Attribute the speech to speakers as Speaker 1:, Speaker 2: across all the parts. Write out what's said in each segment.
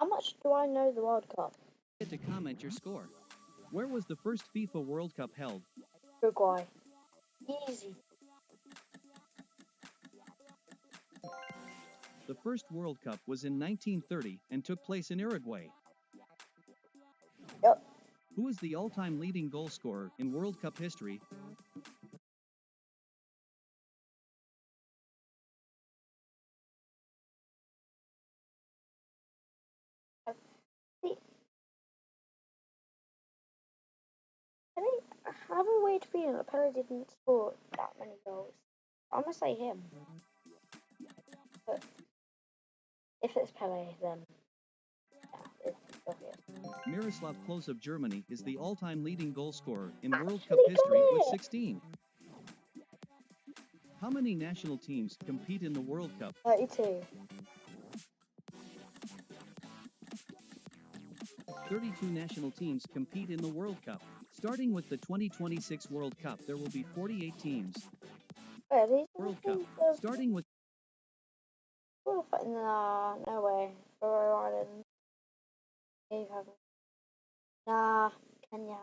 Speaker 1: How much do I know the World Cup?
Speaker 2: To comment your score. Where was the first FIFA World Cup held?
Speaker 1: Uruguay. Easy.
Speaker 2: The first World Cup was in 1930 and took place in Uruguay.
Speaker 1: Yep.
Speaker 2: Who is the all-time leading goal scorer in World Cup history?
Speaker 1: I have a weird feeling that Pele didn't score that many goals. I'm gonna say him. But if it's Pele, then yeah, it's obvious.
Speaker 2: Miroslav Klose of Germany is the all-time leading goal scorer in World Cup
Speaker 1: Actually
Speaker 2: history
Speaker 1: got
Speaker 2: with
Speaker 1: it!
Speaker 2: 16. How many national teams compete in the World Cup?
Speaker 1: 32.
Speaker 2: 32 national teams compete in the World Cup. Starting with the 2026 World Cup, there will be 48 teams.
Speaker 1: Wait, are these
Speaker 2: World Cup. Starting with
Speaker 1: Nah, no way. Faroe Islands. You haven't. Nah, Kenya.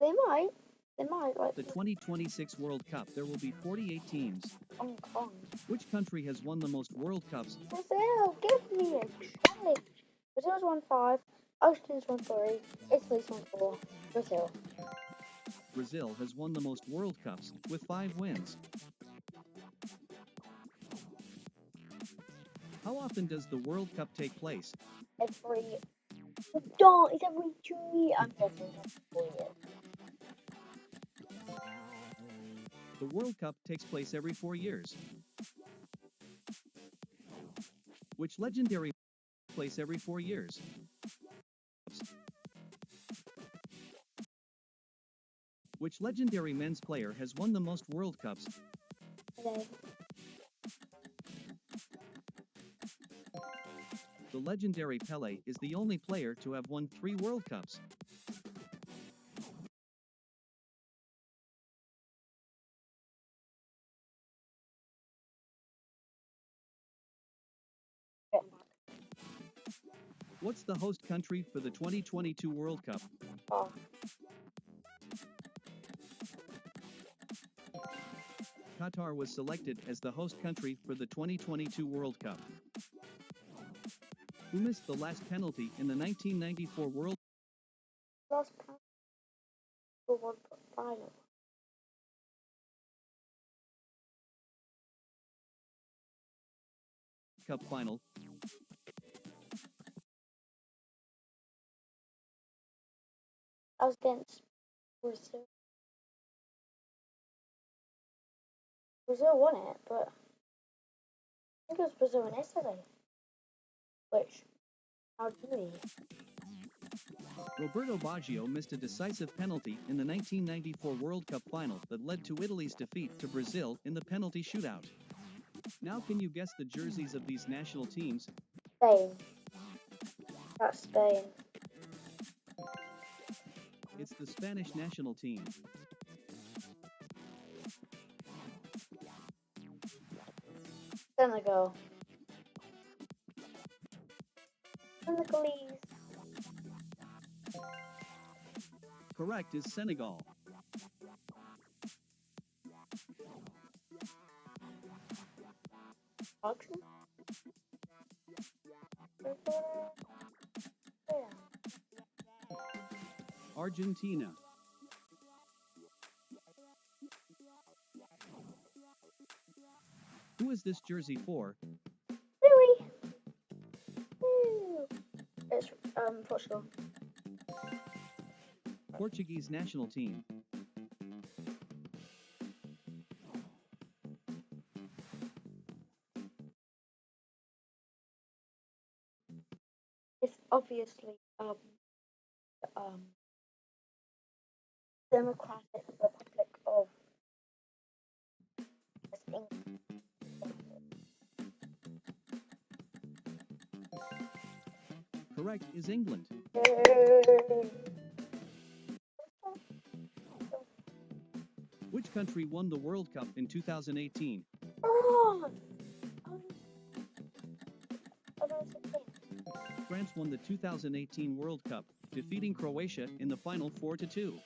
Speaker 1: They might. They might. Like
Speaker 2: the 2026 World Cup, there will be 48 teams.
Speaker 1: Hong Kong.
Speaker 2: Which country has won the most World Cups?
Speaker 1: Brazil, give me a challenge. Brazil's won 5. Argentina's won 3. Italy's won 4. Brazil.
Speaker 2: Brazil has won the most World Cups, with 5 wins. How often does the World Cup take place?
Speaker 1: Every. Don't. It's every 2 years. I'm guessing it's 4 years.
Speaker 2: The World Cup takes place every 4 years. Which legendary place every 4 years? Which legendary men's player has won the most World Cups?
Speaker 1: Today.
Speaker 2: The legendary Pele is the only player to have won 3 World Cups. What's the host country for the 2022 World Cup?
Speaker 1: Oh.
Speaker 2: Qatar was selected as the host country for the 2022 World Cup. Who missed the last penalty in the 1994 World
Speaker 1: Last penalty for World Cup final.
Speaker 2: Cup final?
Speaker 1: I was against Brazil. Brazil won it, but I think it was Brazil and Italy. Which, how do we?
Speaker 2: Roberto Baggio missed a decisive penalty in the 1994 World Cup final that led to Italy's defeat to Brazil in the penalty shootout. Now can you guess the jerseys of these national teams?
Speaker 1: Spain. That's Spain.
Speaker 2: It's the Spanish national team.
Speaker 1: Senegal. Senegalese.
Speaker 2: Correct is Senegal.
Speaker 1: Auction?
Speaker 2: Argentina. Who is this jersey for?
Speaker 1: Really? It's Portugal.
Speaker 2: Portuguese national team.
Speaker 1: It's obviously Democratic Republic of England.
Speaker 2: Correct is England. Which country won the World Cup in 2018?
Speaker 1: Oh
Speaker 2: France won the 2018 World Cup, defeating Croatia in the final 4-2.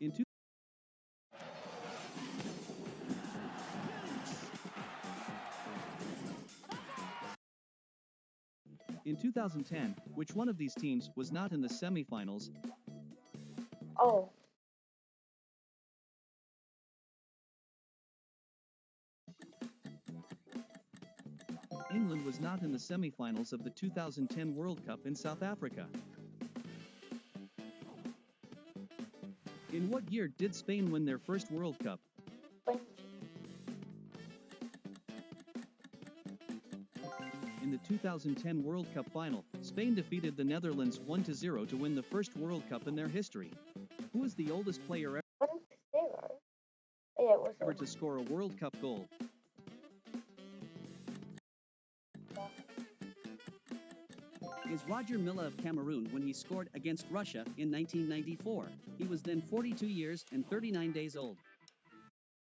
Speaker 2: In two- In 2010, which one of these teams was not in the semifinals?
Speaker 1: Oh,
Speaker 2: England was not in the semifinals of the 2010 World Cup in South Africa. In what year did Spain win their first World Cup?
Speaker 1: 20.
Speaker 2: In the 2010 World Cup final, Spain defeated the Netherlands 1-0 to win the first World Cup in their history. Who is the oldest player
Speaker 1: 1-0. Yeah, it was
Speaker 2: ever to score a World Cup goal?
Speaker 3: Is Roger Milla of Cameroon when he scored against Russia in 1994. He was then 42 years and 39 days old.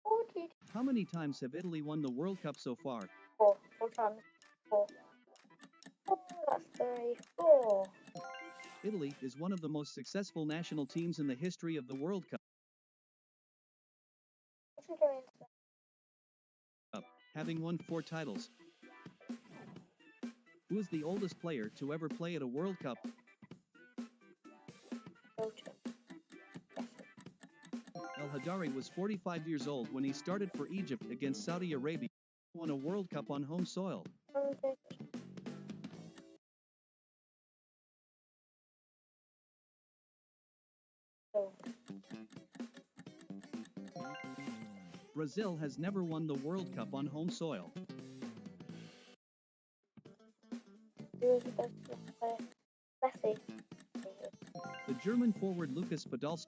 Speaker 1: 40.
Speaker 2: How many times have Italy won the World Cup so far?
Speaker 1: 4 times. 4. Oh, that's 3. 4.
Speaker 2: Italy is one of the most successful national teams in the history of the World Cup,
Speaker 1: What's he doing?
Speaker 2: having won 4 titles. Who is the oldest player to ever play at a World Cup?
Speaker 1: Belgium.
Speaker 2: El Hadari was 45 years old when he started for Egypt against Saudi Arabia, won a World Cup on home soil. Brazil has never won the World Cup on home soil.
Speaker 1: Who was the best player? Messi.
Speaker 2: The German forward Lukas Podolski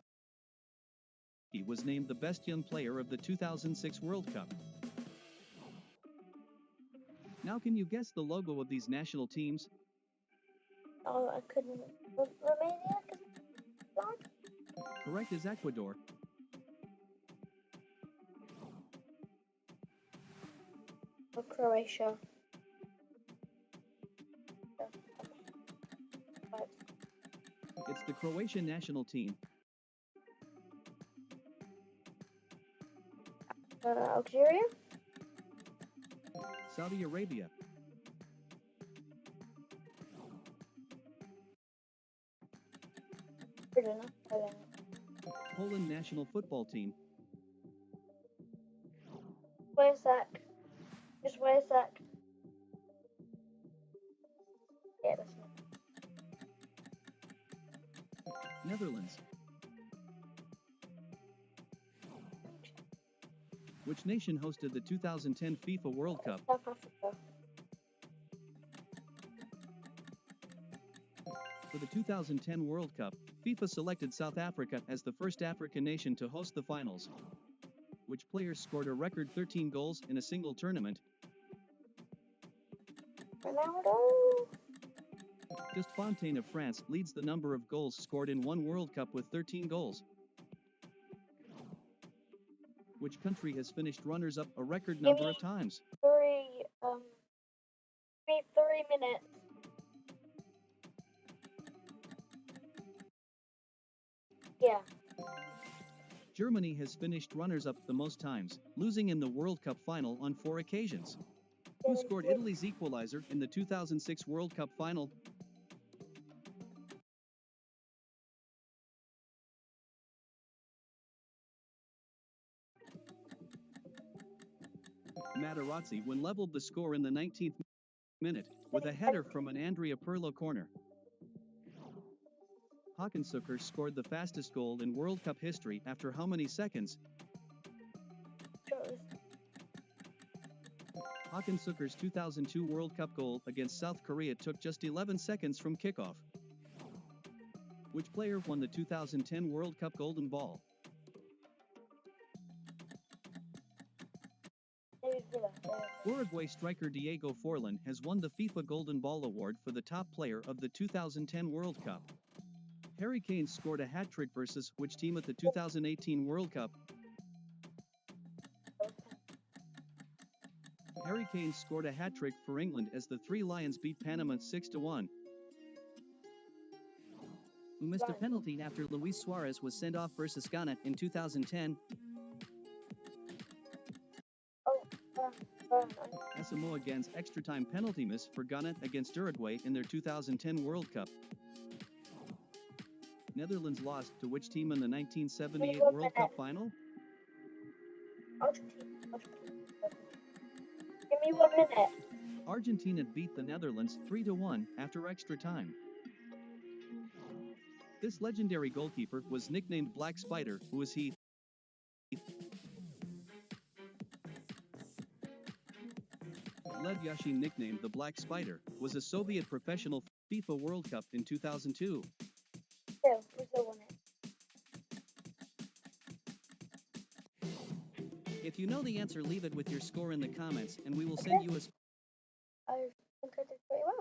Speaker 2: was named the best young player of the 2006 World Cup. Now can you guess the logo of these national teams?
Speaker 1: Oh, I couldn't. Romania?
Speaker 2: Correct is Ecuador.
Speaker 1: Or Croatia.
Speaker 2: It's the Croatian national team.
Speaker 1: Algeria?
Speaker 2: Saudi Arabia.
Speaker 1: I don't know.
Speaker 2: Poland national football team.
Speaker 1: Where's that? Just where's that? Yeah, that's not.
Speaker 2: Netherlands. Which nation hosted the 2010 FIFA World Cup?
Speaker 1: South Africa.
Speaker 2: For the 2010 World Cup, FIFA selected South Africa as the first African nation to host the finals. Which players scored a record 13 goals in a single tournament?
Speaker 1: Ronaldo.
Speaker 2: Just Fontaine of France leads the number of goals scored in one World Cup with 13 goals. Which country has finished runners-up a record number of times?
Speaker 1: 3 minutes. Yeah.
Speaker 2: Germany has finished runners-up the most times, losing in the World Cup final on 4 occasions. Who scored Italy's equalizer in the 2006 World Cup final? Materazzi when leveled the score in the 19th minute, with a header from an Andrea Pirlo corner. Hakansuker scored the fastest goal in World Cup history after how many seconds? Hakansuker's 2002 World Cup goal against South Korea took just 11 seconds from kickoff. Which player won the 2010 World Cup Golden Ball? Uruguay striker Diego Forlan has won the FIFA Golden Ball Award for the top player of the 2010 World Cup. Harry Kane scored a hat-trick versus which team at the 2018 World Cup? Harry Kane scored a hat-trick for England as the Three Lions beat Panama 6-1.
Speaker 3: Who missed a
Speaker 1: Right.
Speaker 3: penalty after Luis Suarez was sent off versus Ghana in 2010? Asamoah Gyan's extra-time penalty miss for Ghana against Uruguay in their 2010 World Cup. Netherlands lost to which team in the 1978 World Cup final?
Speaker 1: Argentina. Give me 1 minute.
Speaker 2: Argentina beat the Netherlands 3-1 after extra time. This legendary goalkeeper was nicknamed Black Spider. Who is he? Lev Yashin, nicknamed the Black Spider, was a Soviet professional FIFA World Cup in 2002.
Speaker 1: Brazil won it.
Speaker 3: If you know the answer, leave it with your score in the comments and we will send you a
Speaker 1: I think I did pretty well.